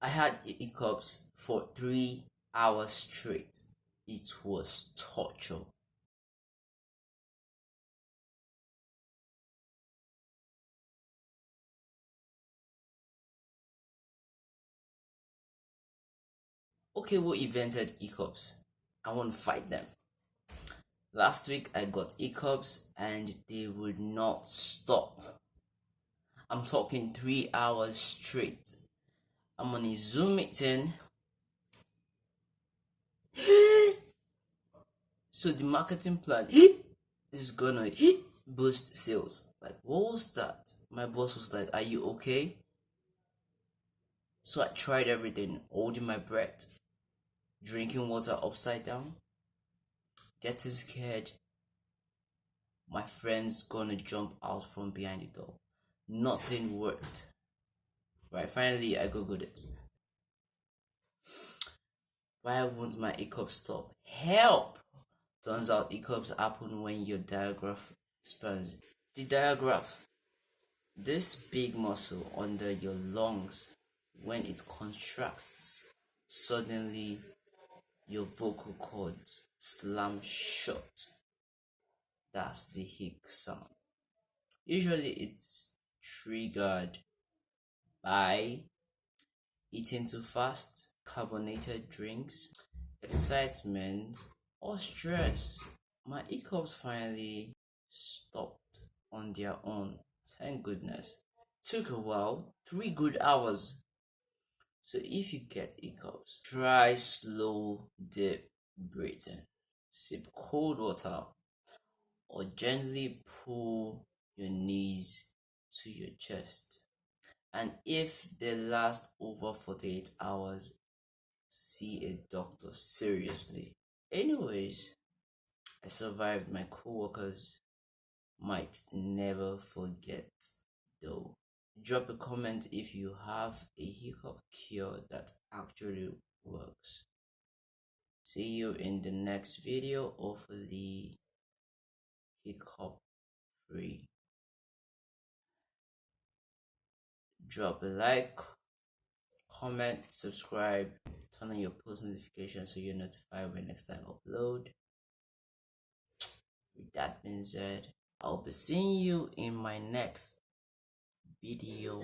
I had hiccups for 3 hours straight. It was torture. Okay, who invented hiccups? I want to fight them. Last week I got hiccups and they would not stop. I'm talking 3 hours straight. I'm on a Zoom meeting. So the marketing plan is gonna boost sales. Like, what was that? My boss was like, "Are you okay?" So I tried everything, holding my breath, drinking water upside down, getting scared. My friend's gonna jump out from behind the door. Nothing worked. Right, finally I googled it. Why won't my hiccups stop? Help! Turns out hiccups happen when your diaphragm expands. The diaphragm, this big muscle under your lungs, when it contracts, suddenly your vocal cords slam shut. That's the hic sound. Usually it's triggered by eating too fast, carbonated drinks, excitement, or stress. My hiccups finally stopped on their own. Thank goodness. Took a while, 3 good hours. So if you get hiccups, try slow, deep breathing. Sip cold water or gently pull your knees to your chest. And if they last over 48 hours, see a doctor seriously. Anyways, I survived. My coworkers might never forget though. Drop a comment if you have a hiccup cure that actually works. See you in the next video, hopefully hiccup free. Drop a like, comment, subscribe, turn on your post notifications so you're notified when next time I upload. With that being said, I'll be seeing you in my next video.